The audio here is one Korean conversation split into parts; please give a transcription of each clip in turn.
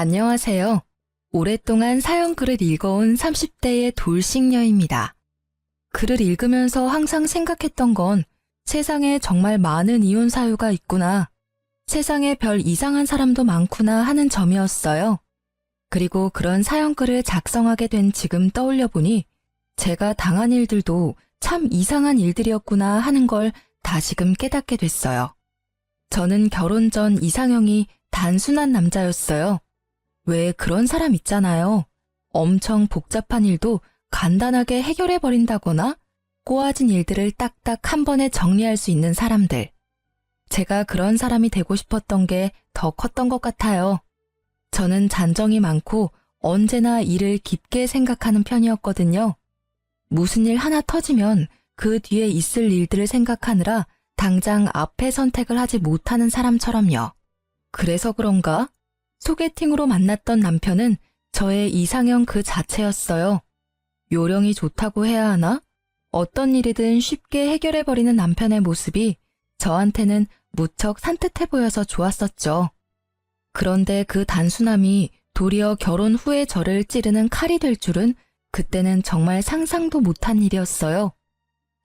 안녕하세요. 오랫동안 사연글을 읽어온 30대의 돌싱녀입니다. 글을 읽으면서 항상 생각했던 건 세상에 정말 많은 이혼 사유가 있구나, 세상에 별 이상한 사람도 많구나 하는 점이었어요. 그리고 그런 사연글을 작성하게 된 지금 떠올려 보니 제가 당한 일들도 참 이상한 일들이었구나 하는 걸 다시금 깨닫게 됐어요. 저는 결혼 전 이상형이 단순한 남자였어요. 왜 그런 사람 있잖아요. 엄청 복잡한 일도 간단하게 해결해버린다거나 꼬아진 일들을 딱딱 한 번에 정리할 수 있는 사람들. 제가 그런 사람이 되고 싶었던 게 더 컸던 것 같아요. 저는 잔정이 많고 언제나 일을 깊게 생각하는 편이었거든요. 무슨 일 하나 터지면 그 뒤에 있을 일들을 생각하느라 당장 앞에 선택을 하지 못하는 사람처럼요. 그래서 그런가? 소개팅으로 만났던 남편은 저의 이상형 그 자체였어요. 요령이 좋다고 해야 하나? 어떤 일이든 쉽게 해결해버리는 남편의 모습이 저한테는 무척 산뜻해 보여서 좋았었죠. 그런데 그 단순함이 도리어 결혼 후에 저를 찌르는 칼이 될 줄은 그때는 정말 상상도 못한 일이었어요.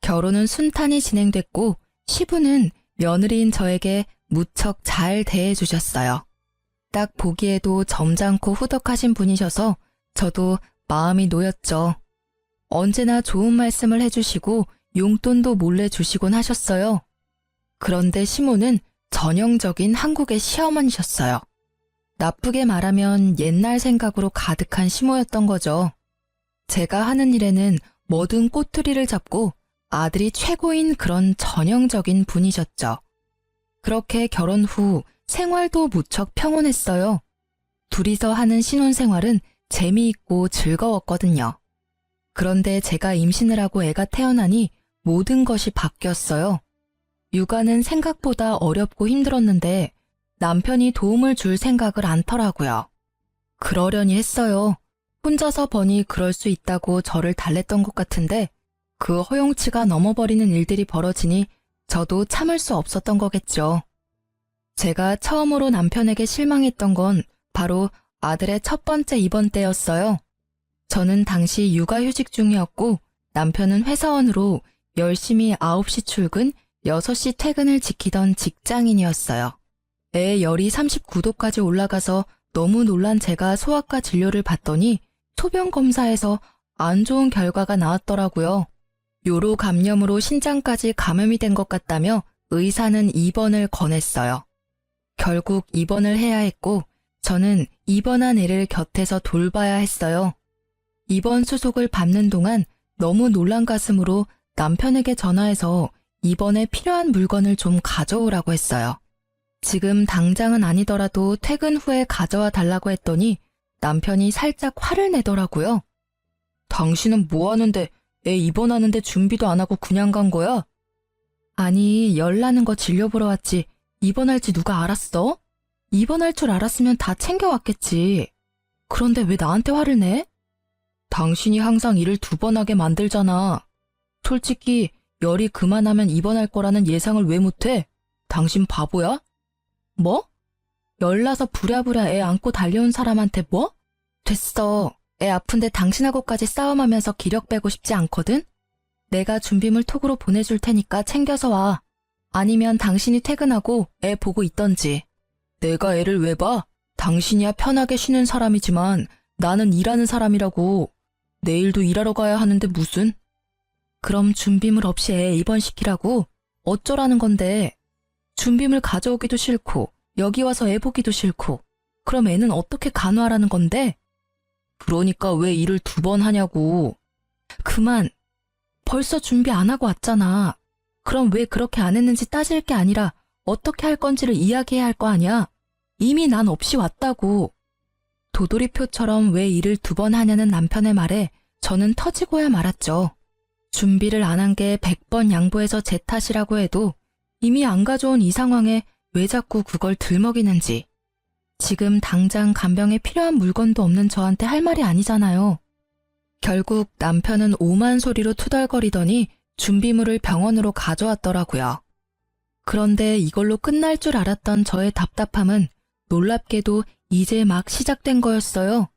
결혼은 순탄히 진행됐고 시부는 며느리인 저에게 무척 잘 대해주셨어요. 딱 보기에도 점잖고 후덕하신 분이셔서 저도 마음이 놓였죠. 언제나 좋은 말씀을 해주시고 용돈도 몰래 주시곤 하셨어요. 그런데 시모는 전형적인 한국의 시어머니셨어요. 나쁘게 말하면 옛날 생각으로 가득한 시모였던 거죠. 제가 하는 일에는 뭐든 꼬투리를 잡고 아들이 최고인 그런 전형적인 분이셨죠. 그렇게 결혼 후 생활도 무척 평온했어요. 둘이서 하는 신혼생활은 재미있고 즐거웠거든요. 그런데 제가 임신을 하고 애가 태어나니 모든 것이 바뀌었어요. 육아는 생각보다 어렵고 힘들었는데 남편이 도움을 줄 생각을 않더라고요. 그러려니 했어요. 혼자서 버니 그럴 수 있다고 저를 달랬던 것 같은데 그 허용치가 넘어버리는 일들이 벌어지니 저도 참을 수 없었던 거겠죠. 제가 처음으로 남편에게 실망했던 건 바로 아들의 첫 번째 입원 때였어요. 저는 당시 육아휴직 중이었고 남편은 회사원으로 열심히 9시 출근, 6시 퇴근을 지키던 직장인이었어요. 애 열이 39도까지 올라가서 너무 놀란 제가 소아과 진료를 받더니 소변 검사에서 안 좋은 결과가 나왔더라고요. 요로 감염으로 신장까지 감염이 된 것 같다며 의사는 입원을 권했어요. 결국 입원을 해야 했고 저는 입원한 애를 곁에서 돌봐야 했어요. 입원 수속을 밟는 동안 너무 놀란 가슴으로 남편에게 전화해서 입원에 필요한 물건을 좀 가져오라고 했어요. 지금 당장은 아니더라도 퇴근 후에 가져와 달라고 했더니 남편이 살짝 화를 내더라고요. 당신은 뭐 하는데 애 입원하는데 준비도 안 하고 그냥 간 거야? 아니, 열 나는 거 진료 보러 왔지 입원할지 누가 알았어? 입원할 줄 알았으면 다 챙겨왔겠지. 그런데 왜 나한테 화를 내? 당신이 항상 일을 2번 하게 만들잖아. 솔직히 열이 그만하면 입원할 거라는 예상을 왜 못해? 당신 바보야? 뭐? 열나서 부랴부랴 애 안고 달려온 사람한테 뭐? 됐어. 애 아픈데 당신하고까지 싸움하면서 기력 빼고 싶지 않거든? 내가 준비물 톡으로 보내줄 테니까 챙겨서 와. 아니면 당신이 퇴근하고 애 보고 있던지. 내가 애를 왜 봐? 당신이야 편하게 쉬는 사람이지만 나는 일하는 사람이라고. 내일도 일하러 가야 하는데 무슨? 그럼 준비물 없이 애 입원시키라고? 어쩌라는 건데. 준비물 가져오기도 싫고 여기 와서 애 보기도 싫고 그럼 애는 어떻게 간호하라는 건데? 그러니까 왜 일을 2번 하냐고. 그만. 벌써 준비 안 하고 왔잖아. 그럼 왜 그렇게 안 했는지 따질 게 아니라 어떻게 할 건지를 이야기해야 할 거 아니야. 이미 난 없이 왔다고. 도돌이표처럼 왜 일을 2번 하냐는 남편의 말에 저는 터지고야 말았죠. 준비를 안 한 게 100번 양보해서 제 탓이라고 해도 이미 안 가져온 이 상황에 왜 자꾸 그걸 들먹이는지. 지금 당장 간병에 필요한 물건도 없는 저한테 할 말이 아니잖아요. 결국 남편은 오만 소리로 투덜거리더니 준비물을 병원으로 가져왔더라고요. 그런데 이걸로 끝날 줄 알았던 저의 답답함은 놀랍게도 이제 막 시작된 거였어요.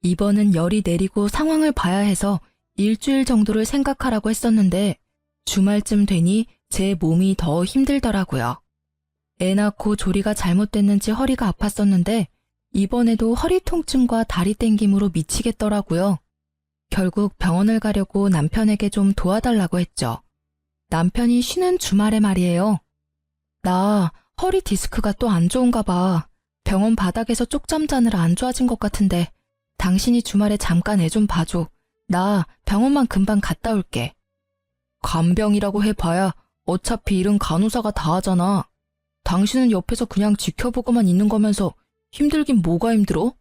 이번은 열이 내리고 상황을 봐야 해서 일주일 정도를 생각하라고 했었는데 주말쯤 되니 제 몸이 더 힘들더라고요. 애 낳고 조리가 잘못됐는지 허리가 아팠었는데 이번에도 허리 통증과 다리 땡김으로 미치겠더라고요. 결국 병원을 가려고 남편에게 좀 도와달라고 했죠. 남편이 쉬는 주말에 말이에요. 나 허리 디스크가 또 안 좋은가 봐. 병원 바닥에서 쪽잠 자느라 안 좋아진 것 같은데 당신이 주말에 잠깐 애 좀 봐줘. 나 병원만 금방 갔다 올게. 간병이라고 해봐야 어차피 일은 간호사가 다 하잖아. 당신은 옆에서 그냥 지켜보고만 있는 거면서 힘들긴 뭐가 힘들어?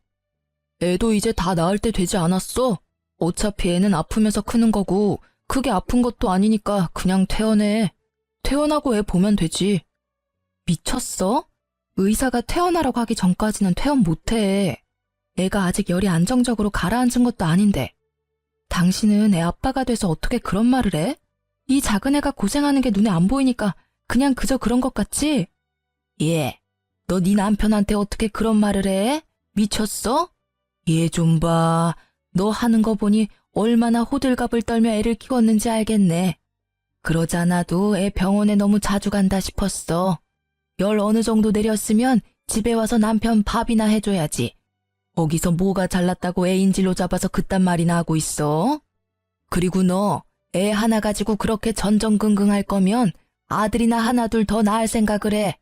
애도 이제 다 나을 때 되지 않았어? 어차피 애는 아프면서 크는 거고 그게 아픈 것도 아니니까 그냥 퇴원해. 퇴원하고 애 보면 되지. 미쳤어? 의사가 퇴원하라고 하기 전까지는 퇴원 못해. 애가 아직 열이 안정적으로 가라앉은 것도 아닌데. 당신은 애 아빠가 돼서 어떻게 그런 말을 해? 이 작은 애가 고생하는 게 눈에 안 보이니까 그냥 그저 그런 것 같지? 예. 너 네 남편한테 어떻게 그런 말을 해? 미쳤어? 얘 좀 봐. 너 하는 거 보니 얼마나 호들갑을 떨며 애를 키웠는지 알겠네. 그러잖아도 애 병원에 너무 자주 간다 싶었어. 열 어느 정도 내렸으면 집에 와서 남편 밥이나 해줘야지. 거기서 뭐가 잘났다고 애 인질로 잡아서 그딴 말이나 하고 있어? 그리고 너 애 하나 가지고 그렇게 전전긍긍할 거면 아들이나 하나 둘 더 낳을 생각을 해.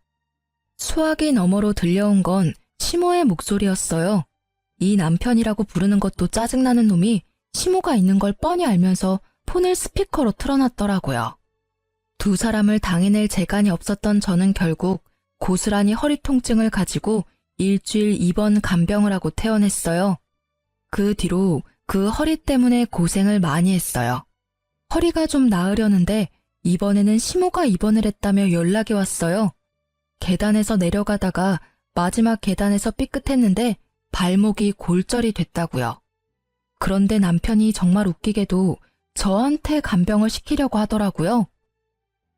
수화기 너머로 들려온 건 시모의 목소리였어요. 이 남편이라고 부르는 것도 짜증나는 놈이 시모가 있는 걸 뻔히 알면서 폰을 스피커로 틀어놨더라고요. 두 사람을 당해낼 재간이 없었던 저는 결국 고스란히 허리 통증을 가지고 일주일 입원 간병을 하고 퇴원했어요. 그 뒤로 그 허리 때문에 고생을 많이 했어요. 허리가 좀 나으려는데 이번에는 시모가 입원을 했다며 연락이 왔어요. 계단에서 내려가다가 마지막 계단에서 삐끗했는데 발목이 골절이 됐다고요. 그런데 남편이 정말 웃기게도 저한테 간병을 시키려고 하더라고요.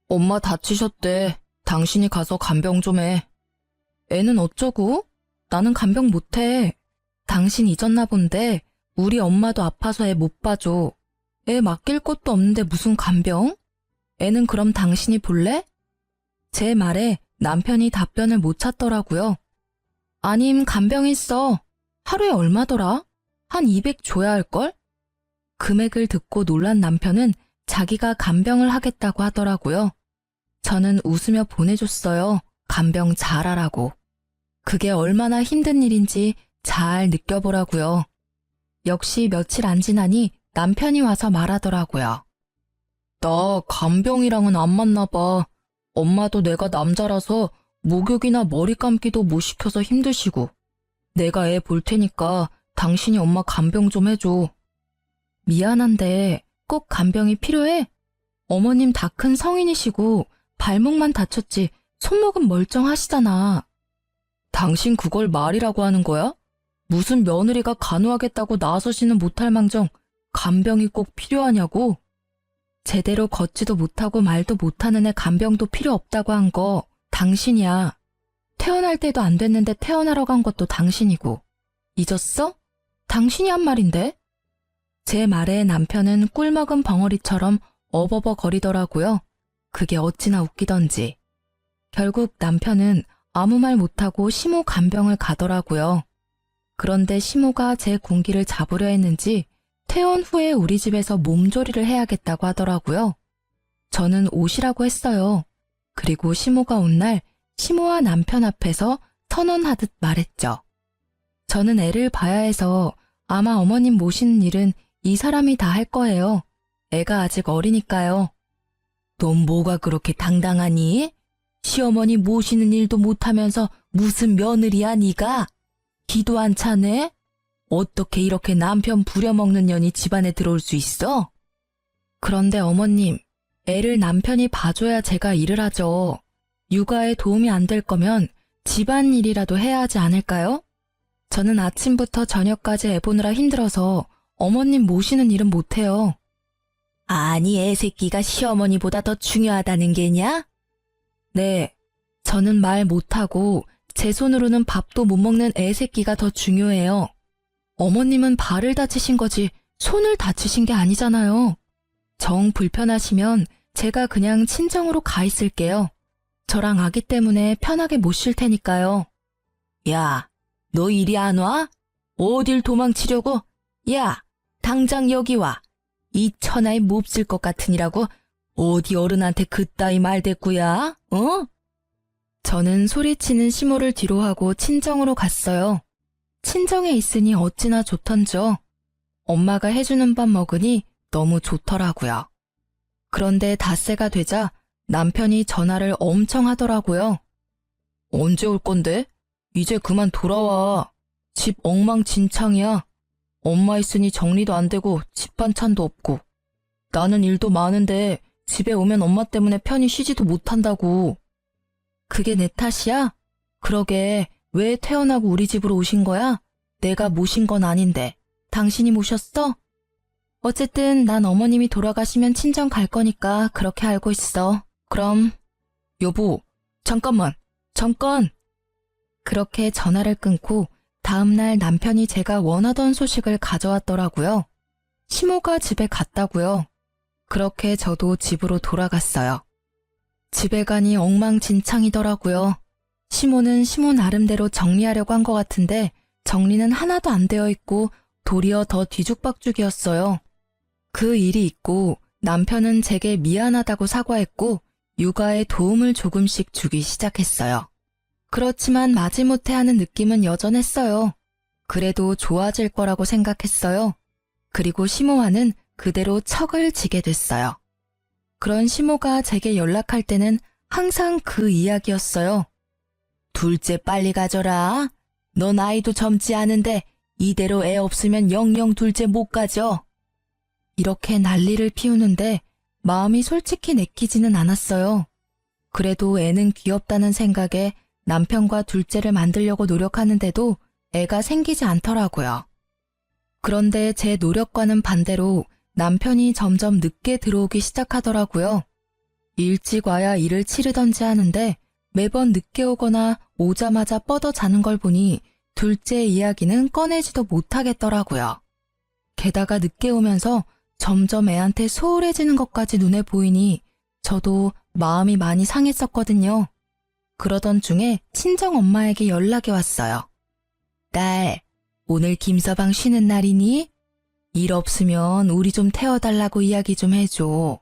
엄마 다치셨대. 당신이 가서 간병 좀 해. 애는 어쩌고? 나는 간병 못해. 당신 잊었나 본데 우리 엄마도 아파서 애 못 봐줘. 애 맡길 것도 없는데 무슨 간병? 애는 그럼 당신이 볼래? 제 말에 남편이 답변을 못 찾더라고요. 아님 간병 있어. 하루에 얼마더라? 한 200 줘야 할걸? 금액을 듣고 놀란 남편은 자기가 간병을 하겠다고 하더라고요. 저는 웃으며 보내줬어요. 간병 잘하라고. 그게 얼마나 힘든 일인지 잘 느껴보라고요. 역시 며칠 안 지나니 남편이 와서 말하더라고요. 나 간병이랑은 안 맞나 봐. 엄마도 내가 남자라서 목욕이나 머리 감기도 못 시켜서 힘드시고. 내가 애 볼 테니까 당신이 엄마 간병 좀 해줘. 미안한데 꼭 간병이 필요해? 어머님 다 큰 성인이시고 발목만 다쳤지 손목은 멀쩡하시잖아. 당신 그걸 말이라고 하는 거야? 무슨 며느리가 간호하겠다고 나서지는 못할 망정 간병이 꼭 필요하냐고? 제대로 걷지도 못하고 말도 못하는 애 간병도 필요 없다고 한 거 당신이야. 퇴원할 때도 안 됐는데 퇴원하러 간 것도 당신이고. 잊었어? 당신이 한 말인데? 제 말에 남편은 꿀먹은 벙어리처럼 어버버 거리더라고요. 그게 어찌나 웃기던지. 결국 남편은 아무 말 못하고 시모 간병을 가더라고요. 그런데 시모가 제 군기를 잡으려 했는지 퇴원 후에 우리 집에서 몸조리를 해야겠다고 하더라고요. 저는 오시라고 했어요. 그리고 시모가 온 날 시모와 남편 앞에서 선언하듯 말했죠. 저는 애를 봐야 해서 아마 어머님 모시는 일은 이 사람이 다 할 거예요. 애가 아직 어리니까요. 넌 뭐가 그렇게 당당하니? 시어머니 모시는 일도 못하면서 무슨 며느리야 네가? 기도 안 차네? 어떻게 이렇게 남편 부려먹는 년이 집안에 들어올 수 있어? 그런데 어머님, 애를 남편이 봐줘야 제가 일을 하죠. 육아에 도움이 안 될 거면 집안일이라도 해야 하지 않을까요? 저는 아침부터 저녁까지 애 보느라 힘들어서 어머님 모시는 일은 못해요. 아니, 애 새끼가 시어머니보다 더 중요하다는 게냐? 네, 저는 말 못하고 제 손으로는 밥도 못 먹는 애 새끼가 더 중요해요. 어머님은 발을 다치신 거지 손을 다치신 게 아니잖아요. 정 불편하시면 제가 그냥 친정으로 가 있을게요. 저랑 아기 때문에 편하게 못 쉴 테니까요. 야, 너 이리 안 와? 어딜 도망치려고? 야, 당장 여기 와. 이 천하에 몹쓸 것 같으니라고 어디 어른한테 그따위 말대꾸야? 어? 저는 소리치는 시모를 뒤로 하고 친정으로 갔어요. 친정에 있으니 어찌나 좋던죠. 엄마가 해주는 밥 먹으니 너무 좋더라고요. 그런데 닷새가 되자 남편이 전화를 엄청 하더라고요. 언제 올 건데? 이제 그만 돌아와. 집 엉망진창이야. 엄마 있으니 정리도 안 되고 집 반찬도 없고. 나는 일도 많은데 집에 오면 엄마 때문에 편히 쉬지도 못한다고. 그게 내 탓이야? 그러게 왜 태어나고 우리 집으로 오신 거야? 내가 모신 건 아닌데. 당신이 모셨어? 어쨌든 난 어머님이 돌아가시면 친정 갈 거니까 그렇게 알고 있어. 그럼. 여보, 잠깐만. 잠깐. 그렇게 전화를 끊고 다음날 남편이 제가 원하던 소식을 가져왔더라고요. 시모가 집에 갔다고요. 그렇게 저도 집으로 돌아갔어요. 집에 가니 엉망진창이더라고요. 시모는 시모 나름대로 정리하려고 한 것 같은데 정리는 하나도 안 되어 있고 도리어 더 뒤죽박죽이었어요. 그 일이 있고 남편은 제게 미안하다고 사과했고 육아에 도움을 조금씩 주기 시작했어요. 그렇지만 마지못해 하는 느낌은 여전했어요. 그래도 좋아질 거라고 생각했어요. 그리고 시모와는 그대로 척을 지게 됐어요. 그런 시모가 제게 연락할 때는 항상 그 이야기였어요. 둘째 빨리 가져라. 너 나이도 젊지 않은데 이대로 애 없으면 영영 둘째 못 가져. 이렇게 난리를 피우는데 마음이 솔직히 내키지는 않았어요. 그래도 애는 귀엽다는 생각에 남편과 둘째를 만들려고 노력하는데도 애가 생기지 않더라고요. 그런데 제 노력과는 반대로 남편이 점점 늦게 들어오기 시작하더라고요. 일찍 와야 일을 치르던지 하는데 매번 늦게 오거나 오자마자 뻗어 자는 걸 보니 둘째 이야기는 꺼내지도 못하겠더라고요. 게다가 늦게 오면서 점점 애한테 소홀해지는 것까지 눈에 보이니 저도 마음이 많이 상했었거든요. 그러던 중에 친정엄마에게 연락이 왔어요. 딸, 오늘 김서방 쉬는 날이니? 일 없으면 우리 좀 태워달라고 이야기 좀 해줘.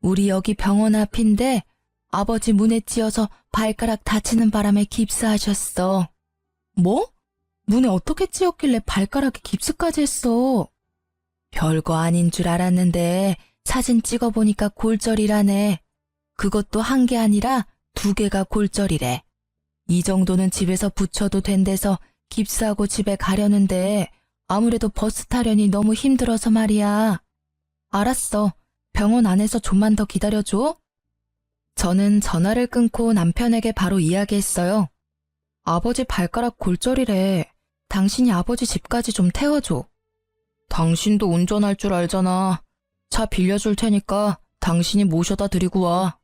우리 여기 병원 앞인데 아버지 문에 찧어서 발가락 다치는 바람에 깁스하셨어. 뭐? 문에 어떻게 찧었길래 발가락에 깁스까지 했어? 별거 아닌 줄 알았는데 사진 찍어보니까 골절이라네. 그것도 한 개 아니라 2개가 골절이래. 이 정도는 집에서 붙여도 된대서 깁스하고 집에 가려는데 아무래도 버스 타려니 너무 힘들어서 말이야. 알았어. 병원 안에서 좀만 더 기다려줘. 저는 전화를 끊고 남편에게 바로 이야기했어요. 아버지 발가락 골절이래. 당신이 아버지 집까지 좀 태워줘. 당신도 운전할 줄 알잖아. 차 빌려줄 테니까 당신이 모셔다 드리고 와.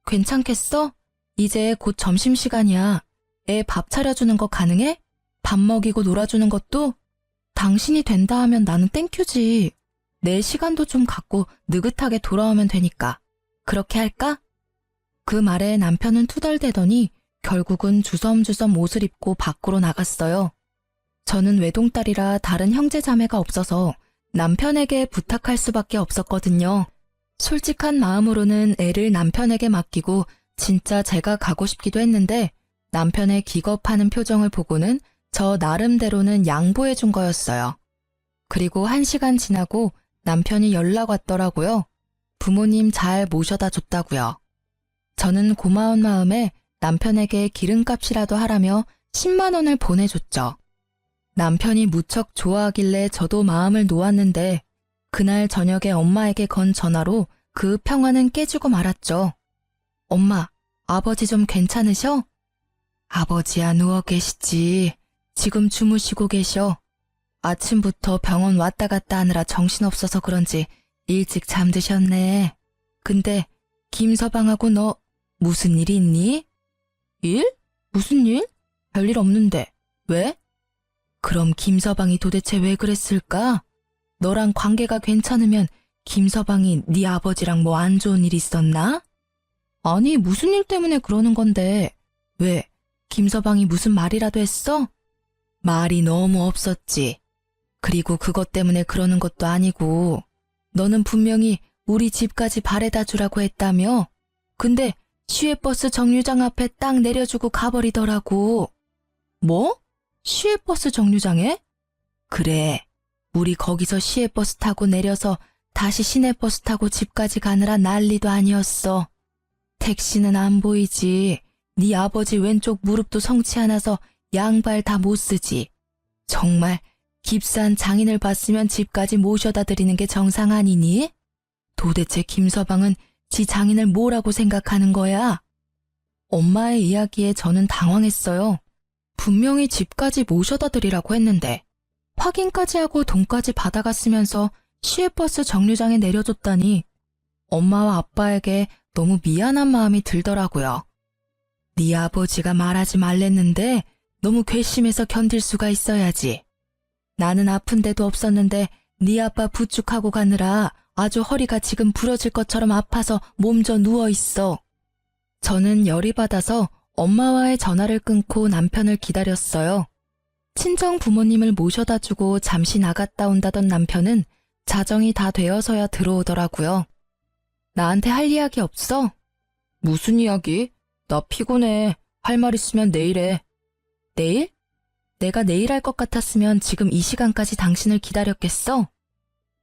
괜찮겠어? 이제 곧 점심시간이야. 애 밥 차려주는 거 가능해? 밥 먹이고 놀아주는 것도? 당신이 된다 하면 나는 땡큐지. 내 시간도 좀 갖고 느긋하게 돌아오면 되니까. 그렇게 할까? 그 말에 남편은 투덜대더니 결국은 주섬주섬 옷을 입고 밖으로 나갔어요. 저는 외동딸이라 다른 형제자매가 없어서 남편에게 부탁할 수밖에 없었거든요. 솔직한 마음으로는 애를 남편에게 맡기고 진짜 제가 가고 싶기도 했는데 남편의 기겁하는 표정을 보고는 저 나름대로는 양보해 준 거였어요. 그리고 1시간 지나고 남편이 연락 왔더라고요. 부모님 잘 모셔다 줬다고요. 저는 고마운 마음에 남편에게 기름값이라도 하라며 10만 원을 보내줬죠. 남편이 무척 좋아하길래 저도 마음을 놓았는데 그날 저녁에 엄마에게 건 전화로 그 평화는 깨지고 말았죠. 엄마, 아버지 좀 괜찮으셔? 아버지야 누워 계시지. 지금 주무시고 계셔. 아침부터 병원 왔다 갔다 하느라 정신없어서 그런지 일찍 잠드셨네. 근데 김서방하고 너 무슨 일 있니? 일? 무슨 일? 별일 없는데. 왜? 그럼 김서방이 도대체 왜 그랬을까? 너랑 관계가 괜찮으면 김서방이 네 아버지랑 뭐 안 좋은 일 있었나? 아니, 무슨 일 때문에 그러는 건데. 왜? 김서방이 무슨 말이라도 했어? 말이 너무 없었지. 그리고 그것 때문에 그러는 것도 아니고, 너는 분명히 우리 집까지 바래다 주라고 했다며? 근데 시외버스 정류장 앞에 딱 내려주고 가버리더라고. 뭐? 시외버스 정류장에? 그래. 우리 거기서 시외버스 타고 내려서 다시 시내버스 타고 집까지 가느라 난리도 아니었어. 택시는 안 보이지. 네 아버지 왼쪽 무릎도 성치 않아서 양발 다 못 쓰지. 정말 깁스한 장인을 봤으면 집까지 모셔다 드리는 게 정상 아니니? 도대체 김서방은 지 장인을 뭐라고 생각하는 거야? 엄마의 이야기에 저는 당황했어요. 분명히 집까지 모셔다 드리라고 했는데 확인까지 하고 돈까지 받아갔으면서 시외버스 정류장에 내려줬다니 엄마와 아빠에게 너무 미안한 마음이 들더라고요. 네 아버지가 말하지 말랬는데 너무 괘씸해서 견딜 수가 있어야지. 나는 아픈 데도 없었는데 네 아빠 부축하고 가느라 아주 허리가 지금 부러질 것처럼 아파서 몸져 누워있어. 저는 열이 받아서 엄마와의 전화를 끊고 남편을 기다렸어요. 친정 부모님을 모셔다 주고 잠시 나갔다 온다던 남편은 자정이 다 되어서야 들어오더라고요. 나한테 할 이야기 없어? 무슨 이야기? 나 피곤해. 할 말 있으면 내일 해. 내일? 내가 내일 할 것 같았으면 지금 이 시간까지 당신을 기다렸겠어?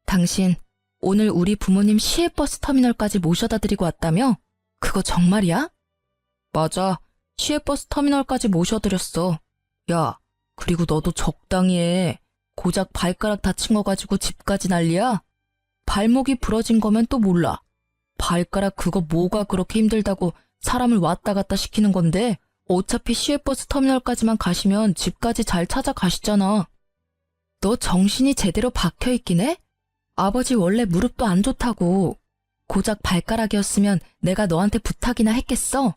당신 오늘 우리 부모님 시외버스 터미널까지 모셔다 드리고 왔다며? 그거 정말이야? 맞아. 시외버스 터미널까지 모셔드렸어. 야, 그리고 너도 적당히 해. 고작 발가락 다친 거 가지고 집까지 난리야? 발목이 부러진 거면 또 몰라. 발가락 그거 뭐가 그렇게 힘들다고 사람을 왔다 갔다 시키는 건데 어차피 시외버스 터미널까지만 가시면 집까지 잘 찾아가시잖아. 너 정신이 제대로 박혀있긴 해? 아버지 원래 무릎도 안 좋다고. 고작 발가락이었으면 내가 너한테 부탁이나 했겠어?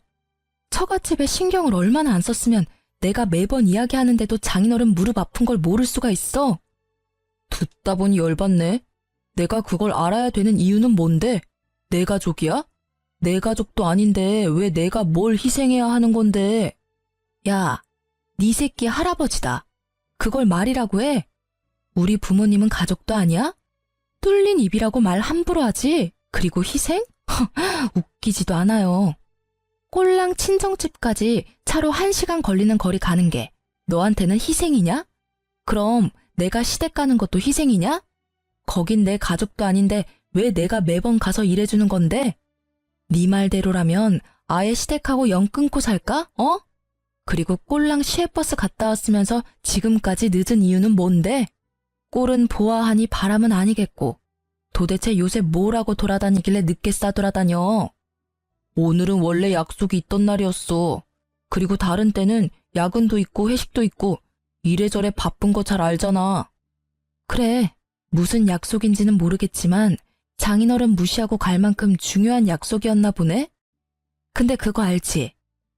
처갓집에 신경을 얼마나 안 썼으면 내가 매번 이야기하는데도 장인어른 무릎 아픈 걸 모를 수가 있어. 듣다 보니 열받네. 내가 그걸 알아야 되는 이유는 뭔데? 내 가족이야? 내 가족도 아닌데 왜 내가 뭘 희생해야 하는 건데? 야, 네 새끼 할아버지다. 그걸 말이라고 해? 우리 부모님은 가족도 아니야? 뚫린 입이라고 말 함부로 하지? 그리고 희생? 웃기지도 않아요. 꼴랑 친정집까지 차로 1시간 걸리는 거리 가는 게 너한테는 희생이냐? 그럼 내가 시댁 가는 것도 희생이냐? 거긴 내 가족도 아닌데 왜 내가 매번 가서 일해주는 건데? 네 말대로라면 아예 시댁하고 연 끊고 살까? 어? 그리고 꼴랑 시외버스 갔다 왔으면서 지금까지 늦은 이유는 뭔데? 꼴은 보아하니 바람은 아니겠고 도대체 요새 뭐라고 돌아다니길래 늦게 싸돌아다녀? 오늘은 원래 약속이 있던 날이었어. 그리고 다른 때는 야근도 있고 회식도 있고 이래저래 바쁜 거 잘 알잖아. 그래, 무슨 약속인지는 모르겠지만 장인어른 무시하고 갈 만큼 중요한 약속이었나 보네? 근데 그거 알지?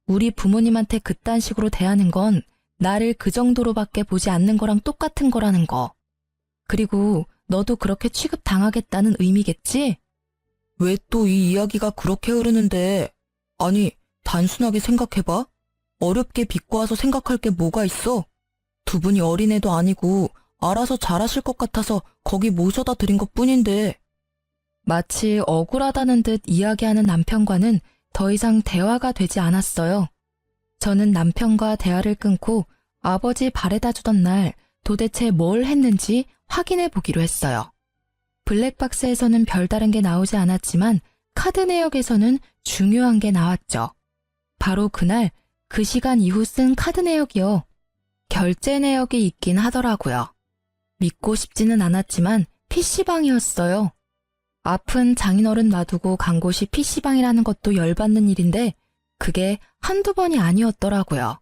우리 부모님한테 그딴 식으로 대하는 건 나를 그 정도로밖에 보지 않는 거랑 똑같은 거라는 거. 그리고 너도 그렇게 취급당하겠다는 의미겠지? 왜 또 이 이야기가 그렇게 흐르는데? 아니, 단순하게 생각해봐. 어렵게 비꼬아서 생각할 게 뭐가 있어? 두 분이 어린애도 아니고 알아서 잘하실 것 같아서 거기 모셔다 드린 것뿐인데. 마치 억울하다는 듯 이야기하는 남편과는 더 이상 대화가 되지 않았어요. 저는 남편과 대화를 끊고 아버지 바래다 주던 날 도대체 뭘 했는지 확인해 보기로 했어요. 블랙박스에서는 별다른 게 나오지 않았지만 카드 내역에서는 중요한 게 나왔죠. 바로 그날 그 시간 이후 쓴 카드 내역이요. 결제 내역이 있긴 하더라고요. 믿고 싶지는 않았지만 PC방이었어요. 아픈 장인어른 놔두고 간 곳이 PC방이라는 것도 열받는 일인데 그게 한두 번이 아니었더라고요.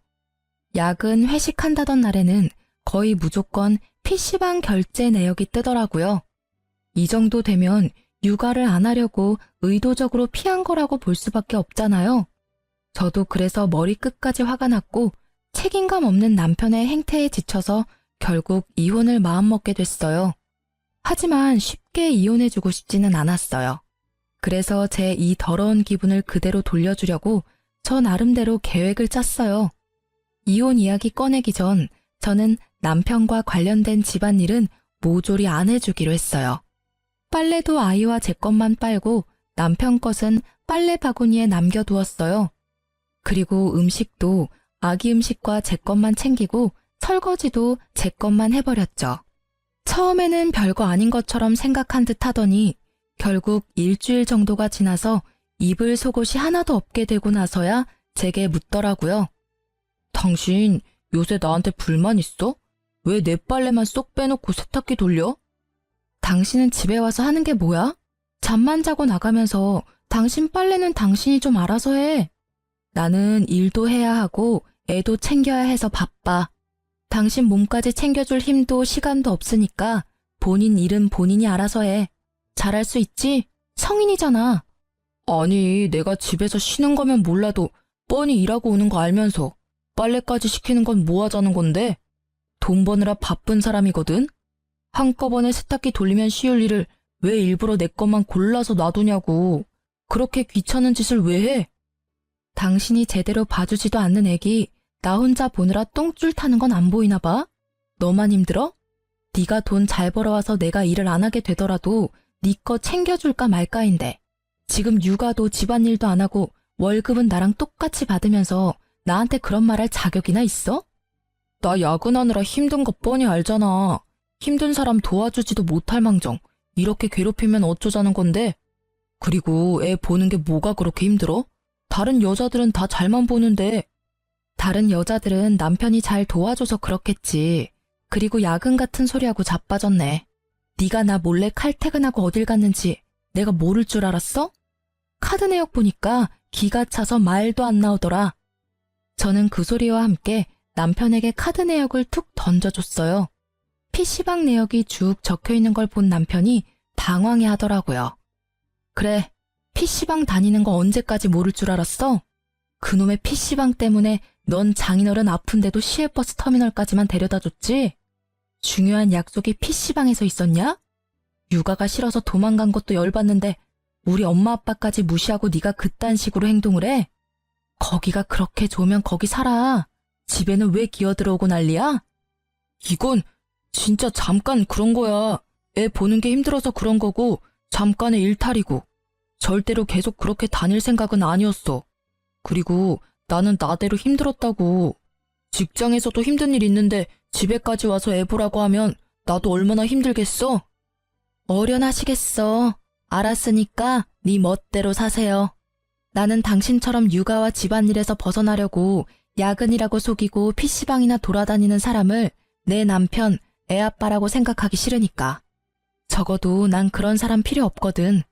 야근 회식한다던 날에는 거의 무조건 PC방 결제 내역이 뜨더라고요. 이 정도 되면 육아를 안 하려고 의도적으로 피한 거라고 볼 수밖에 없잖아요. 저도 그래서 머리끝까지 화가 났고 책임감 없는 남편의 행태에 지쳐서 결국 이혼을 마음먹게 됐어요. 하지만 쉽게 이혼해주고 싶지는 않았어요. 그래서 제 이 더러운 기분을 그대로 돌려주려고 저 나름대로 계획을 짰어요. 이혼 이야기 꺼내기 전 저는 남편과 관련된 집안일은 모조리 안 해주기로 했어요. 빨래도 아이와 제 것만 빨고 남편 것은 빨래 바구니에 남겨두었어요. 그리고 음식도 아기 음식과 제 것만 챙기고 설거지도 제 것만 해버렸죠. 처음에는 별거 아닌 것처럼 생각한 듯 하더니 결국 일주일 정도가 지나서 입을 속옷이 하나도 없게 되고 나서야 제게 묻더라고요. 당신 요새 나한테 불만 있어? 왜 내 빨래만 쏙 빼놓고 세탁기 돌려? 당신은 집에 와서 하는 게 뭐야? 잠만 자고 나가면서 당신 빨래는 당신이 좀 알아서 해. 나는 일도 해야 하고 애도 챙겨야 해서 바빠. 당신 몸까지 챙겨줄 힘도 시간도 없으니까 본인 일은 본인이 알아서 해. 잘할 수 있지? 성인이잖아. 아니, 내가 집에서 쉬는 거면 몰라도 뻔히 일하고 오는 거 알면서 빨래까지 시키는 건 뭐 하자는 건데? 돈 버느라 바쁜 사람이거든? 한꺼번에 세탁기 돌리면 쉬울 일을 왜 일부러 내 것만 골라서 놔두냐고. 그렇게 귀찮은 짓을 왜 해? 당신이 제대로 봐주지도 않는 애기 나 혼자 보느라 똥줄 타는 건 안 보이나 봐? 너만 힘들어? 네가 돈 잘 벌어와서 내가 일을 안 하게 되더라도 네 거 챙겨줄까 말까인데 지금 육아도 집안일도 안 하고 월급은 나랑 똑같이 받으면서 나한테 그런 말 할 자격이나 있어? 나 야근하느라 힘든 거 뻔히 알잖아. 힘든 사람 도와주지도 못할 망정 이렇게 괴롭히면 어쩌자는 건데? 그리고 애 보는 게 뭐가 그렇게 힘들어? 다른 여자들은 다 잘만 보는데. 다른 여자들은 남편이 잘 도와줘서 그렇겠지. 그리고 야근 같은 소리하고 자빠졌네. 네가 나 몰래 칼퇴근하고 어딜 갔는지 내가 모를 줄 알았어? 카드 내역 보니까 기가 차서 말도 안 나오더라. 저는 그 소리와 함께 남편에게 카드 내역을 툭 던져줬어요. PC방 내역이 쭉 적혀있는 걸 본 남편이 당황해 하더라고요. 그래, PC방 다니는 거 언제까지 모를 줄 알았어? 그놈의 PC방 때문에 넌 장인어른 아픈데도 시외버스 터미널까지만 데려다줬지? 중요한 약속이 PC방에서 있었냐? 육아가 싫어서 도망간 것도 열받는데 우리 엄마 아빠까지 무시하고 네가 그딴 식으로 행동을 해? 거기가 그렇게 좋으면 거기 살아. 집에는 왜 기어들어오고 난리야? 이건 진짜 잠깐 그런 거야. 애 보는 게 힘들어서 그런 거고 잠깐의 일탈이고 절대로 계속 그렇게 다닐 생각은 아니었어. 그리고 나는 나대로 힘들었다고. 직장에서도 힘든 일 있는데 집에까지 와서 애 보라고 하면 나도 얼마나 힘들겠어? 어련하시겠어. 알았으니까 네 멋대로 사세요. 나는 당신처럼 육아와 집안일에서 벗어나려고 야근이라고 속이고 PC방이나 돌아다니는 사람을 내 남편, 애아빠라고 생각하기 싫으니까. 적어도 난 그런 사람 필요 없거든.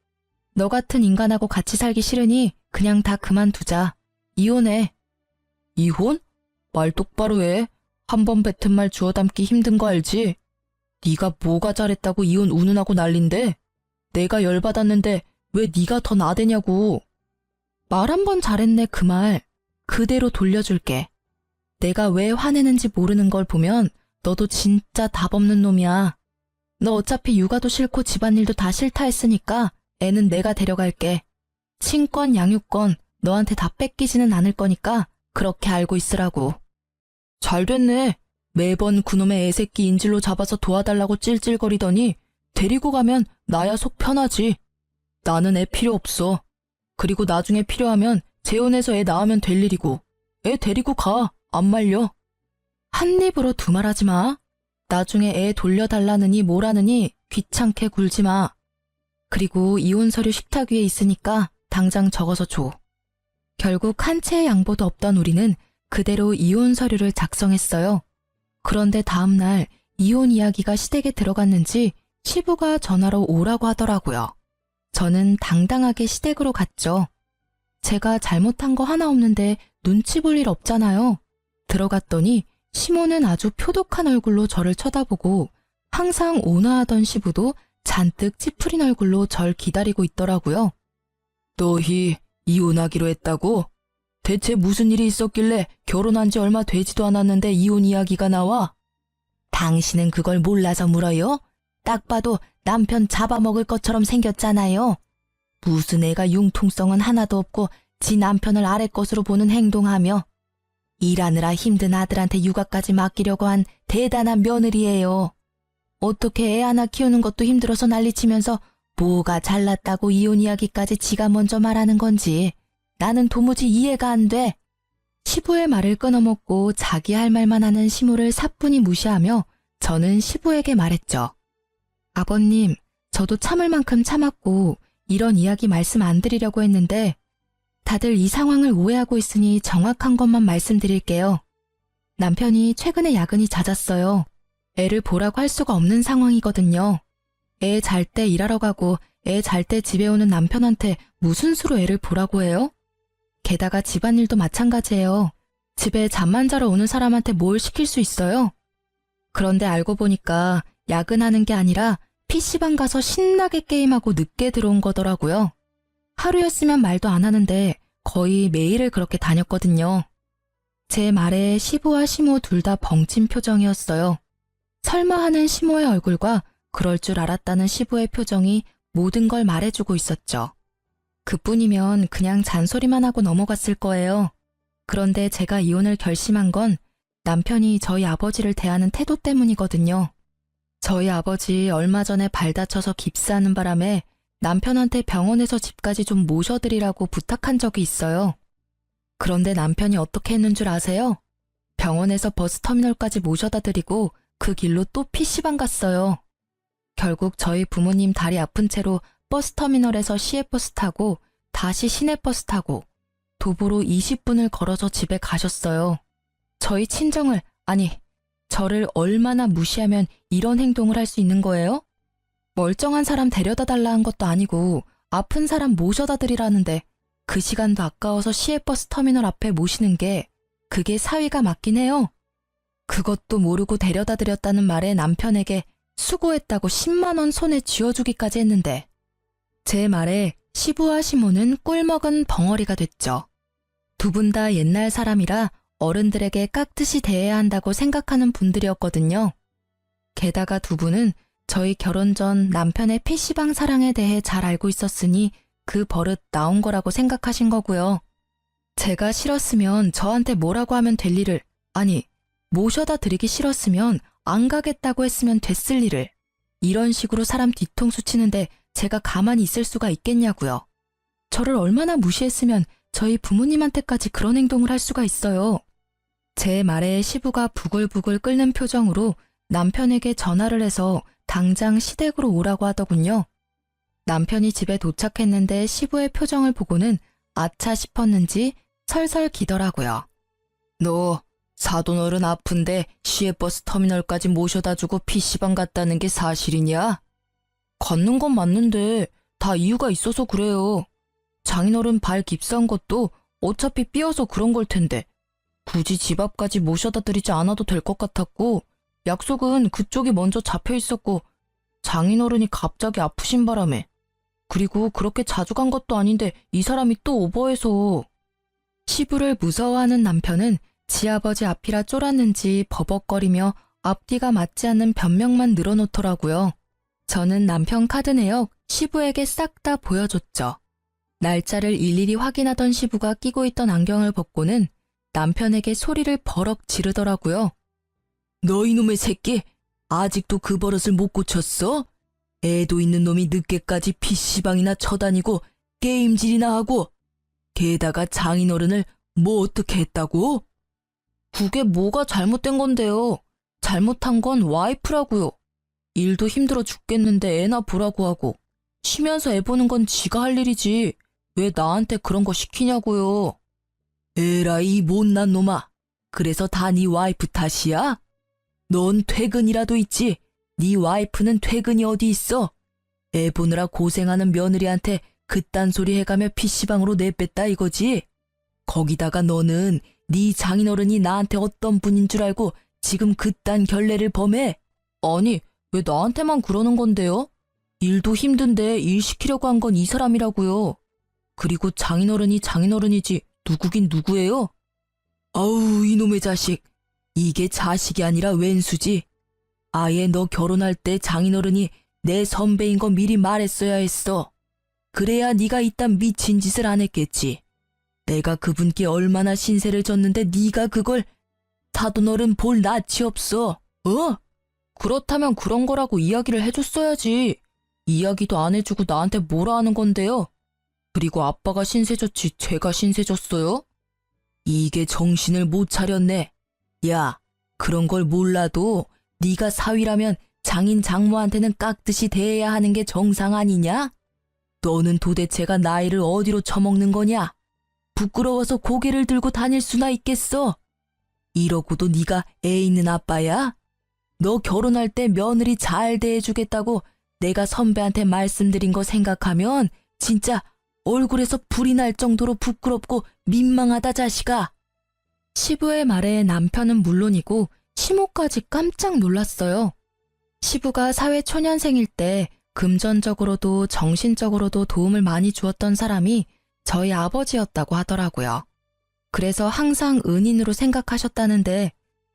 너 같은 인간하고 같이 살기 싫으니 그냥 다 그만두자. 이혼해. 이혼? 말 똑바로 해. 한 번 뱉은 말 주워 담기 힘든 거 알지? 네가 뭐가 잘했다고 이혼 운운하고 난린데? 내가 열받았는데 왜 네가 더 나대냐고. 말 한 번 잘했네 그 말. 그대로 돌려줄게. 내가 왜 화내는지 모르는 걸 보면 너도 진짜 답 없는 놈이야. 너 어차피 육아도 싫고 집안일도 다 싫다 했으니까 애는 내가 데려갈게. 친권, 양육권 너한테 다 뺏기지는 않을 거니까 그렇게 알고 있으라고. 잘 됐네. 매번 그놈의 애새끼 인질로 잡아서 도와달라고 찔찔거리더니 데리고 가면 나야 속 편하지. 나는 애 필요 없어. 그리고 나중에 필요하면 재혼해서 애 낳으면 될 일이고 애 데리고 가. 안 말려. 한 입으로 두말하지 마. 나중에 애 돌려달라느니 뭐라느니 귀찮게 굴지 마. 그리고 이혼 서류 식탁 위에 있으니까 당장 적어서 줘. 결국 한 채의 양보도 없던 우리는 그대로 이혼 서류를 작성했어요. 그런데 다음 날 이혼 이야기가 시댁에 들어갔는지 시부가 전화로 오라고 하더라고요. 저는 당당하게 시댁으로 갔죠. 제가 잘못한 거 하나 없는데 눈치 볼 일 없잖아요. 들어갔더니 시모는 아주 표독한 얼굴로 저를 쳐다보고 항상 온화하던 시부도 잔뜩 찌푸린 얼굴로 절 기다리고 있더라고요. 너희 이혼하기로 했다고? 대체 무슨 일이 있었길래 결혼한 지 얼마 되지도 않았는데 이혼 이야기가 나와? 당신은 그걸 몰라서 물어요? 딱 봐도 남편 잡아먹을 것처럼 생겼잖아요. 무슨 애가 융통성은 하나도 없고 지 남편을 아래 것으로 보는 행동하며 일하느라 힘든 아들한테 육아까지 맡기려고 한 대단한 며느리예요. 어떻게 애 하나 키우는 것도 힘들어서 난리치면서 뭐가 잘났다고 이혼 이야기까지 지가 먼저 말하는 건지 나는 도무지 이해가 안 돼. 시부의 말을 끊어먹고 자기 할 말만 하는 시모를 사뿐히 무시하며 저는 시부에게 말했죠. 아버님, 저도 참을 만큼 참았고 이런 이야기 말씀 안 드리려고 했는데 다들 이 상황을 오해하고 있으니 정확한 것만 말씀드릴게요. 남편이 최근에 야근이 잦았어요. 애를 보라고 할 수가 없는 상황이거든요. 애 잘 때 일하러 가고 애 잘 때 집에 오는 남편한테 무슨 수로 애를 보라고 해요? 게다가 집안일도 마찬가지예요. 집에 잠만 자러 오는 사람한테 뭘 시킬 수 있어요? 그런데 알고 보니까 야근하는 게 아니라 PC방 가서 신나게 게임하고 늦게 들어온 거더라고요. 하루였으면 말도 안 하는데 거의 매일을 그렇게 다녔거든요. 제 말에 시부와 시모 둘 다 벙친 표정이었어요. 설마 하는 시모의 얼굴과 그럴 줄 알았다는 시부의 표정이 모든 걸 말해주고 있었죠. 그뿐이면 그냥 잔소리만 하고 넘어갔을 거예요. 그런데 제가 이혼을 결심한 건 남편이 저희 아버지를 대하는 태도 때문이거든요. 저희 아버지 얼마 전에 발 다쳐서 깁스하는 바람에 남편한테 병원에서 집까지 좀 모셔드리라고 부탁한 적이 있어요. 그런데 남편이 어떻게 했는 줄 아세요? 병원에서 버스터미널까지 모셔다 드리고 그 길로 또 PC방 갔어요. 결국 저희 부모님 다리 아픈 채로 버스터미널에서 시외버스 타고 다시 시내버스 타고 도보로 20분을 걸어서 집에 가셨어요. 저희 친정을, 아니, 저를 얼마나 무시하면 이런 행동을 할 수 있는 거예요? 멀쩡한 사람 데려다 달라 한 것도 아니고 아픈 사람 모셔다 드리라는데 그 시간도 아까워서 시외버스 터미널 앞에 모시는 게 그게 사위가 맞긴 해요. 그것도 모르고 데려다 드렸다는 말에 남편에게 수고했다고 10만 원 손에 쥐어주기까지 했는데 제 말에 시부와 시모는 꿀먹은 벙어리가 됐죠. 두 분 다 옛날 사람이라 어른들에게 깍듯이 대해야 한다고 생각하는 분들이었거든요. 게다가 두 분은 저희 결혼 전 남편의 PC방 사랑에 대해 잘 알고 있었으니 그 버릇 나온 거라고 생각하신 거고요. 제가 싫었으면 저한테 뭐라고 하면 될 일을, 아니, 모셔다 드리기 싫었으면 안 가겠다고 했으면 됐을 일을 이런 식으로 사람 뒤통수 치는데 제가 가만히 있을 수가 있겠냐고요. 저를 얼마나 무시했으면 저희 부모님한테까지 그런 행동을 할 수가 있어요. 제 말에 시부가 부글부글 끓는 표정으로 남편에게 전화를 해서 당장 시댁으로 오라고 하더군요. 남편이 집에 도착했는데 시부의 표정을 보고는 아차 싶었는지 설설 기더라고요. 너 사돈어른 아픈데 시외버스 터미널까지 모셔다주고 PC방 갔다는 게 사실이냐? 걷는 건 맞는데 다 이유가 있어서 그래요. 장인어른 발 깁스한 것도 어차피 삐어서 그런 걸 텐데 굳이 집 앞까지 모셔다 드리지 않아도 될 것 같았고 약속은 그쪽이 먼저 잡혀 있었고 장인어른이 갑자기 아프신 바람에 그리고 그렇게 자주 간 것도 아닌데 이 사람이 또 오버해서 시부를 무서워하는 남편은 지아버지 앞이라 쫄았는지 버벅거리며 앞뒤가 맞지 않는 변명만 늘어놓더라고요. 저는 남편 카드 내역 시부에게 싹 다 보여줬죠. 날짜를 일일이 확인하던 시부가 끼고 있던 안경을 벗고는 남편에게 소리를 버럭 지르더라고요. 너 이놈의 새끼, 아직도 그 버릇을 못 고쳤어? 애도 있는 놈이 늦게까지 PC방이나 쳐다니고 게임질이나 하고 게다가 장인어른을 뭐 어떻게 했다고? 그게 뭐가 잘못된 건데요. 잘못한 건 와이프라고요. 일도 힘들어 죽겠는데 애나 보라고 하고 쉬면서 애 보는 건 지가 할 일이지 왜 나한테 그런 거 시키냐고요. 에라이 못난 놈아. 그래서 다 네 와이프 탓이야? 넌 퇴근이라도 있지. 네 와이프는 퇴근이 어디 있어? 애 보느라 고생하는 며느리한테 그딴 소리 해가며 PC방으로 내뺐다 이거지? 거기다가 너는 네 장인어른이 나한테 어떤 분인 줄 알고 지금 그딴 결례를 범해? 아니, 왜 나한테만 그러는 건데요? 일도 힘든데 일 시키려고 한 건 이 사람이라고요. 그리고 장인어른이 장인어른이지 누구긴 누구예요? 아우, 이놈의 자식. 이게 자식이 아니라 왼수지. 아예 너 결혼할 때 장인어른이 내 선배인 거 미리 말했어야 했어. 그래야 네가 이딴 미친 짓을 안 했겠지. 내가 그분께 얼마나 신세를 졌는데 네가 그걸. 사돈어른 볼 낯이 없어. 어? 그렇다면 그런 거라고 이야기를 해줬어야지. 이야기도 안 해주고 나한테 뭐라 하는 건데요? 그리고 아빠가 신세졌지 제가 신세졌어요? 이게 정신을 못 차렸네. 야, 그런 걸 몰라도 네가 사위라면 장인 장모한테는 깍듯이 대해야 하는 게 정상 아니냐? 너는 도대체가 나이를 어디로 처먹는 거냐? 부끄러워서 고개를 들고 다닐 수나 있겠어? 이러고도 네가 애 있는 아빠야? 너 결혼할 때 며느리 잘 대해주겠다고 내가 선배한테 말씀드린 거 생각하면 진짜 얼굴에서 불이 날 정도로 부끄럽고 민망하다 자식아. 시부의 말에 남편은 물론이고 시모까지 깜짝 놀랐어요. 시부가 사회 초년생일 때 금전적으로도 정신적으로도 도움을 많이 주었던 사람이 저희 아버지였다고 하더라고요. 그래서 항상 은인으로 생각하셨다는데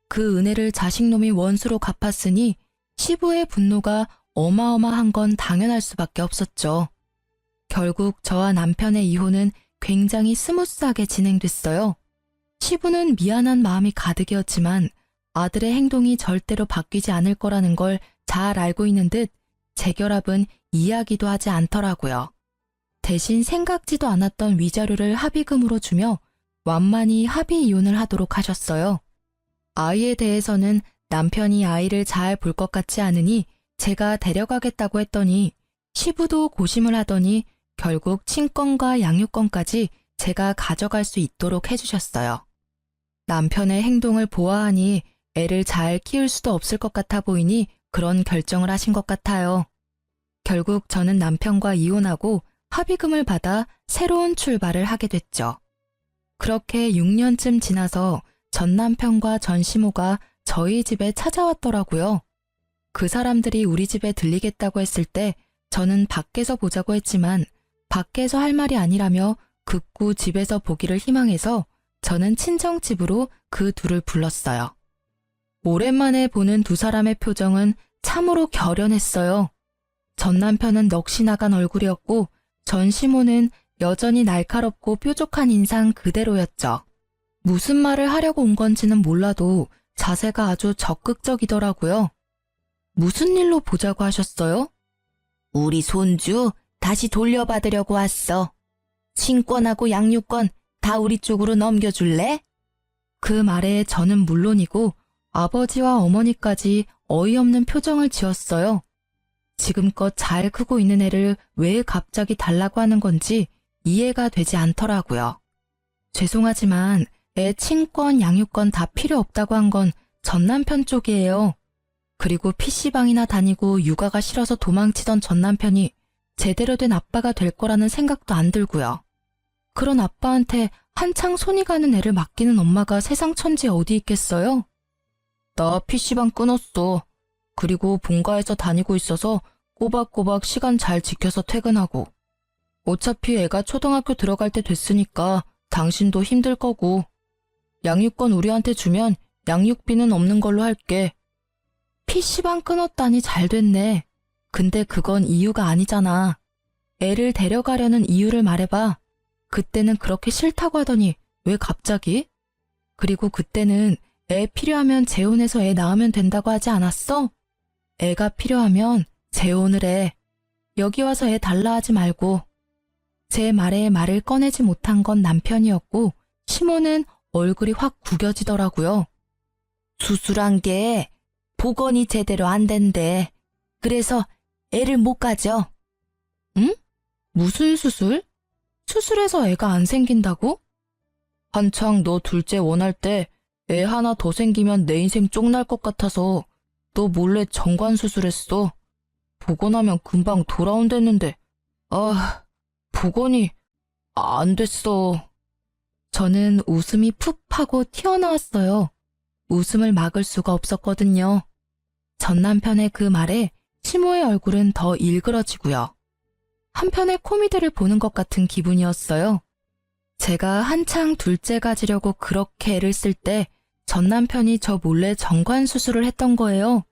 그 은혜를 자식놈이 원수로 갚았으니 시부의 분노가 어마어마한 건 당연할 수밖에 없었죠. 결국 저와 남편의 이혼은 굉장히 스무스하게 진행됐어요. 시부는 미안한 마음이 가득이었지만 아들의 행동이 절대로 바뀌지 않을 거라는 걸 잘 알고 있는 듯 재결합은 이야기도 하지 않더라고요. 대신 생각지도 않았던 위자료를 합의금으로 주며 완만히 합의 이혼을 하도록 하셨어요. 아이에 대해서는 남편이 아이를 잘 볼 것 같지 않으니 제가 데려가겠다고 했더니 시부도 고심을 하더니 결국 친권과 양육권까지 제가 가져갈 수 있도록 해주셨어요. 남편의 행동을 보아하니 애를 잘 키울 수도 없을 것 같아 보이니 그런 결정을 하신 것 같아요. 결국 저는 남편과 이혼하고 합의금을 받아 새로운 출발을 하게 됐죠. 그렇게 6년쯤 지나서 전 남편과 전 시모가 저희 집에 찾아왔더라고요. 그 사람들이 우리 집에 들리겠다고 했을 때 저는 밖에서 보자고 했지만 밖에서 할 말이 아니라며 극구 집에서 보기를 희망해서 저는 친정집으로 그 둘을 불렀어요. 오랜만에 보는 두 사람의 표정은 참으로 결연했어요. 전 남편은 넋이 나간 얼굴이었고 전 시모는 여전히 날카롭고 뾰족한 인상 그대로였죠. 무슨 말을 하려고 온 건지는 몰라도 자세가 아주 적극적이더라고요. 무슨 일로 보자고 하셨어요? 우리 손주 다시 돌려받으려고 왔어. 친권하고 양육권 다 우리 쪽으로 넘겨줄래? 그 말에 저는 물론이고 아버지와 어머니까지 어이없는 표정을 지었어요. 지금껏 잘 크고 있는 애를 왜 갑자기 달라고 하는 건지 이해가 되지 않더라고요. 죄송하지만 애 친권, 양육권 다 필요 없다고 한 건 전 남편 쪽이에요. 그리고 PC방이나 다니고 육아가 싫어서 도망치던 전 남편이 제대로 된 아빠가 될 거라는 생각도 안 들고요. 그런 아빠한테 한창 손이 가는 애를 맡기는 엄마가 세상 천지에 어디 있겠어요? 나 PC방 끊었어. 그리고 본가에서 다니고 있어서 꼬박꼬박 시간 잘 지켜서 퇴근하고. 어차피 애가 초등학교 들어갈 때 됐으니까 당신도 힘들 거고. 양육권 우리한테 주면 양육비는 없는 걸로 할게. PC방 끊었다니 잘 됐네. 근데 그건 이유가 아니잖아. 애를 데려가려는 이유를 말해봐. 그때는 그렇게 싫다고 하더니 왜 갑자기? 그리고 그때는 애 필요하면 재혼해서 애 낳으면 된다고 하지 않았어? 애가 필요하면 재혼을 해. 여기 와서 애 달라 하지 말고. 제 말에 말을 꺼내지 못한 건 남편이었고 시모는 얼굴이 확 구겨지더라고요. 수술한 게 복원이 제대로 안 된대. 그래서 애를 못 가져. 응? 무슨 수술? 수술해서 애가 안 생긴다고? 한창 너 둘째 원할 때 애 하나 더 생기면 내 인생 쪽날 것 같아서 너 몰래 정관 수술했어. 복원하면 금방 돌아온댔는데 복원이 안 됐어. 저는 웃음이 푹 하고 튀어나왔어요. 웃음을 막을 수가 없었거든요. 전 남편의 그 말에 시모의 얼굴은 더 일그러지고요. 한편의 코미디를 보는 것 같은 기분이었어요. 제가 한창 둘째 가지려고 그렇게 애를 쓸 때 전 남편이 저 몰래 정관 수술을 했던 거예요.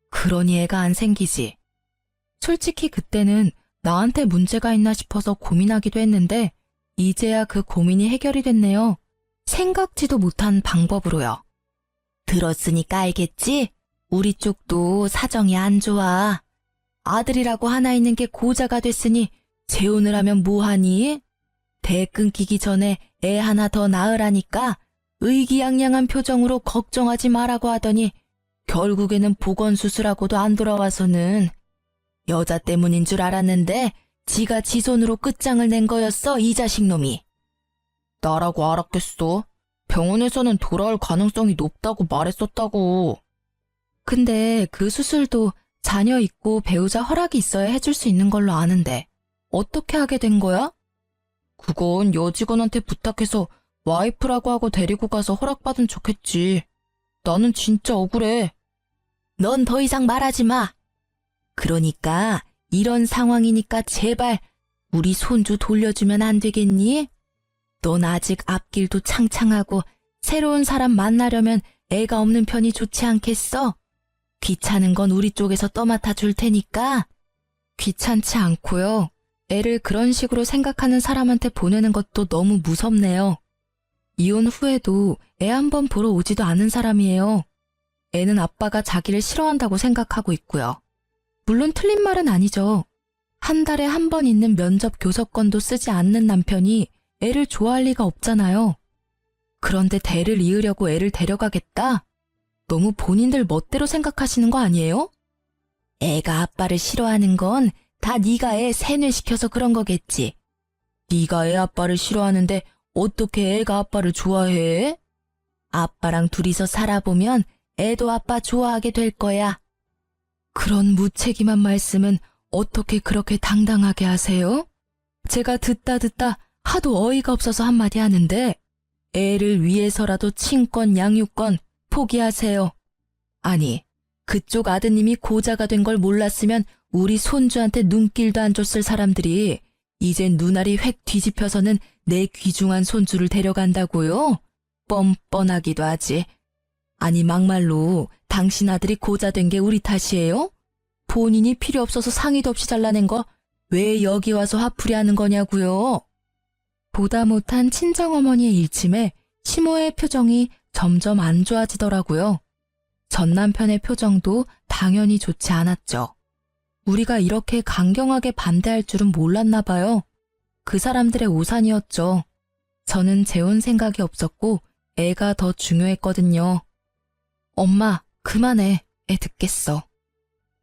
그러니 애가 안 생기지. 솔직히 그때는 나한테 문제가 있나 싶어서 고민하기도 했는데 이제야 그 고민이 해결이 됐네요. 생각지도 못한 방법으로요. 들었으니까 알겠지? 우리 쪽도 사정이 안 좋아. 아들이라고 하나 있는 게 고자가 됐으니 재혼을 하면 뭐하니? 대 끊기기 전에 애 하나 더 낳으라니까 의기양양한 표정으로 걱정하지 말라고 하더니 결국에는 보건수술하고도 안 돌아와서는 여자 때문인 줄 알았는데 지가 지 손으로 끝장을 낸 거였어, 이 자식놈이. 나라고 알았겠어. 병원에서는 돌아올 가능성이 높다고 말했었다고. 근데 그 수술도 자녀 있고 배우자 허락이 있어야 해줄 수 있는 걸로 아는데 어떻게 하게 된 거야? 그건 여직원한테 부탁해서 와이프라고 하고 데리고 가서 허락받은 척했지. 나는 진짜 억울해. 넌 더 이상 말하지 마. 그러니까 이런 상황이니까 제발 우리 손주 돌려주면 안 되겠니? 넌 아직 앞길도 창창하고 새로운 사람 만나려면 애가 없는 편이 좋지 않겠어? 귀찮은 건 우리 쪽에서 떠맡아 줄 테니까. 귀찮지 않고요. 애를 그런 식으로 생각하는 사람한테 보내는 것도 너무 무섭네요. 이혼 후에도 애 한 번 보러 오지도 않은 사람이에요. 애는 아빠가 자기를 싫어한다고 생각하고 있고요. 물론 틀린 말은 아니죠. 한 달에 한 번 있는 면접 교섭권도 쓰지 않는 남편이 애를 좋아할 리가 없잖아요. 그런데 대를 이으려고 애를 데려가겠다? 너무 본인들 멋대로 생각하시는 거 아니에요? 애가 아빠를 싫어하는 건 다 네가 애 세뇌시켜서 그런 거겠지. 네가 애 아빠를 싫어하는데 어떻게 애가 아빠를 좋아해? 아빠랑 둘이서 살아보면 애도 아빠 좋아하게 될 거야. 그런 무책임한 말씀은 어떻게 그렇게 당당하게 하세요? 제가 듣다 하도 어이가 없어서 한마디 하는데 애를 위해서라도 친권 양육권 포기하세요. 아니, 그쪽 아드님이 고자가 된 걸 몰랐으면 우리 손주한테 눈길도 안 줬을 사람들이 이젠 눈알이 획 뒤집혀서는 내 귀중한 손주를 데려간다고요? 뻔뻔하기도 하지. 아니 막말로 당신 아들이 고자 된 게 우리 탓이에요? 본인이 필요 없어서 상의도 없이 잘라낸 거 왜 여기 와서 화풀이 하는 거냐고요? 보다 못한 친정어머니의 일침에 시모의 표정이 점점 안 좋아지더라고요. 전 남편의 표정도 당연히 좋지 않았죠. 우리가 이렇게 강경하게 반대할 줄은 몰랐나 봐요. 그 사람들의 오산이었죠. 저는 재혼 생각이 없었고 애가 더 중요했거든요. 엄마, 그만해. 애 듣겠어.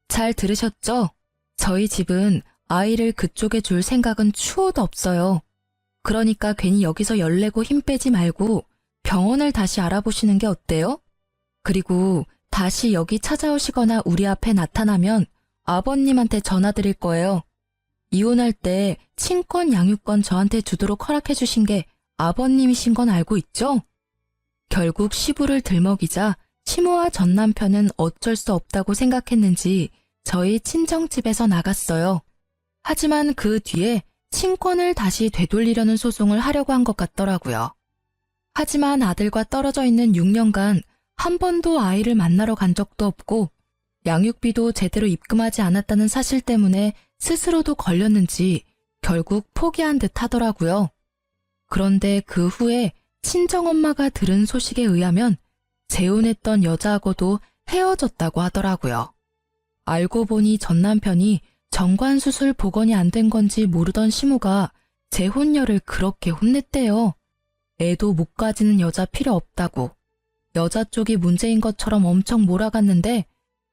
잘 들으셨죠? 저희 집은 아이를 그쪽에 줄 생각은 추호도 없어요. 그러니까 괜히 여기서 열내고 힘 빼지 말고 병원을 다시 알아보시는 게 어때요? 그리고 다시 여기 찾아오시거나 우리 앞에 나타나면 아버님한테 전화드릴 거예요. 이혼할 때 친권 양육권 저한테 주도록 허락해 주신 게 아버님이신 건 알고 있죠? 결국 시부를 들먹이자 시모와 전 남편은 어쩔 수 없다고 생각했는지 저희 친정집에서 나갔어요. 하지만 그 뒤에 친권을 다시 되돌리려는 소송을 하려고 한 것 같더라고요. 하지만 아들과 떨어져 있는 6년간 한 번도 아이를 만나러 간 적도 없고 양육비도 제대로 입금하지 않았다는 사실 때문에 스스로도 걸렸는지 결국 포기한 듯 하더라고요. 그런데 그 후에 친정엄마가 들은 소식에 의하면 재혼했던 여자하고도 헤어졌다고 하더라고요. 알고 보니 전 남편이 정관수술 복원이 안 된 건지 모르던 시모가 재혼녀를 그렇게 혼냈대요. 애도 못 가지는 여자 필요 없다고. 여자 쪽이 문제인 것처럼 엄청 몰아갔는데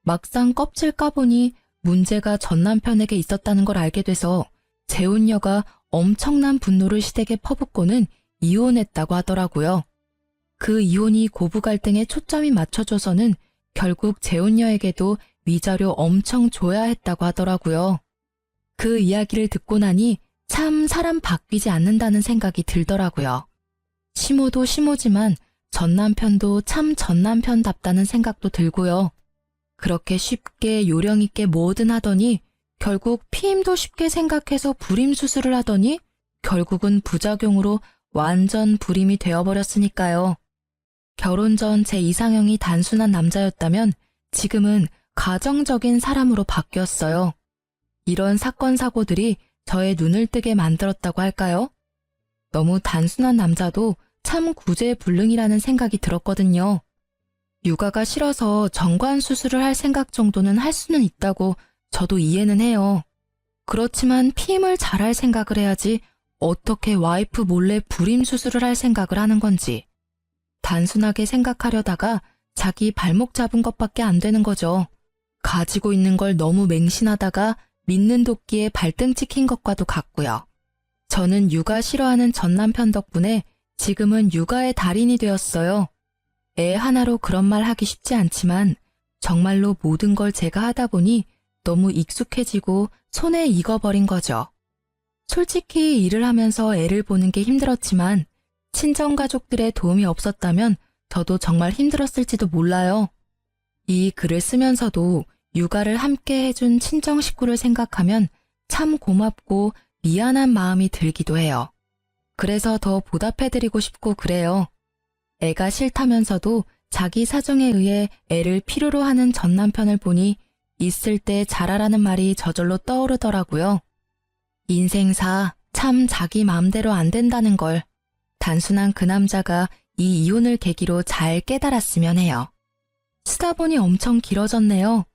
막상 껍질 까보니 문제가 전 남편에게 있었다는 걸 알게 돼서 재혼녀가 엄청난 분노를 시댁에 퍼붓고는 이혼했다고 하더라고요. 그 이혼이 고부 갈등에 초점이 맞춰져서는 결국 재혼녀에게도 위자료 엄청 줘야 했다고 하더라고요. 그 이야기를 듣고 나니 참 사람 바뀌지 않는다는 생각이 들더라고요. 시모도 시모지만 전 남편도 참 전 남편답다는 생각도 들고요. 그렇게 쉽게 요령 있게 뭐든 하더니 결국 피임도 쉽게 생각해서 불임 수술을 하더니 결국은 부작용으로 완전 불임이 되어버렸으니까요. 결혼 전 제 이상형이 단순한 남자였다면 지금은 가정적인 사람으로 바뀌었어요. 이런 사건 사고들이 저의 눈을 뜨게 만들었다고 할까요? 너무 단순한 남자도 참 구제불능이라는 생각이 들었거든요. 육아가 싫어서 정관 수술을 할 생각 정도는 할 수는 있다고 저도 이해는 해요. 그렇지만 피임을 잘할 생각을 해야지 어떻게 와이프 몰래 불임 수술을 할 생각을 하는 건지. 단순하게 생각하려다가 자기 발목 잡은 것밖에 안 되는 거죠. 가지고 있는 걸 너무 맹신하다가 믿는 도끼에 발등 찍힌 것과도 같고요. 저는 육아 싫어하는 전 남편 덕분에 지금은 육아의 달인이 되었어요. 애 하나로 그런 말 하기 쉽지 않지만 정말로 모든 걸 제가 하다 보니 너무 익숙해지고 손에 익어버린 거죠. 솔직히 일을 하면서 애를 보는 게 힘들었지만 친정가족들의 도움이 없었다면 저도 정말 힘들었을지도 몰라요. 이 글을 쓰면서도 육아를 함께 해준 친정 식구를 생각하면 참 고맙고 미안한 마음이 들기도 해요. 그래서 더 보답해드리고 싶고 그래요. 애가 싫다면서도 자기 사정에 의해 애를 필요로 하는 전 남편을 보니 있을 때 잘하라는 말이 저절로 떠오르더라고요. 인생사 참 자기 마음대로 안 된다는 걸 단순한 그 남자가 이 이혼을 계기로 잘 깨달았으면 해요. 쓰다 보니 엄청 길어졌네요.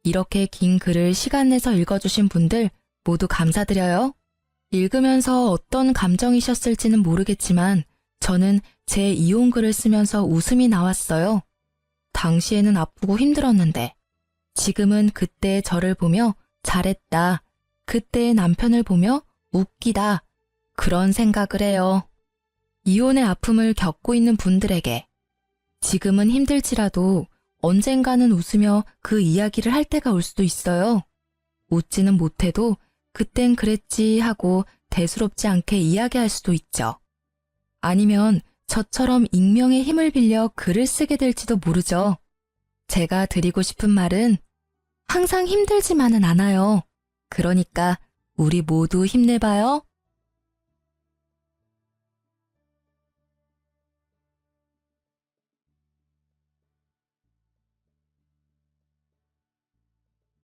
이렇게 긴 글을 시간 내서 읽어주신 분들 모두 감사드려요. 읽으면서 어떤 감정이셨을지는 모르겠지만 저는 제 이혼 글을 쓰면서 웃음이 나왔어요. 당시에는 아프고 힘들었는데 지금은 그때의 저를 보며 잘했다. 그때의 남편을 보며 웃기다. 그런 생각을 해요. 이혼의 아픔을 겪고 있는 분들에게 지금은 힘들지라도 언젠가는 웃으며 그 이야기를 할 때가 올 수도 있어요. 웃지는 못해도 그땐 그랬지 하고 대수롭지 않게 이야기할 수도 있죠. 아니면 저처럼 익명의 힘을 빌려 글을 쓰게 될지도 모르죠. 제가 드리고 싶은 말은 항상 힘들지만은 않아요. 그러니까 우리 모두 힘내봐요.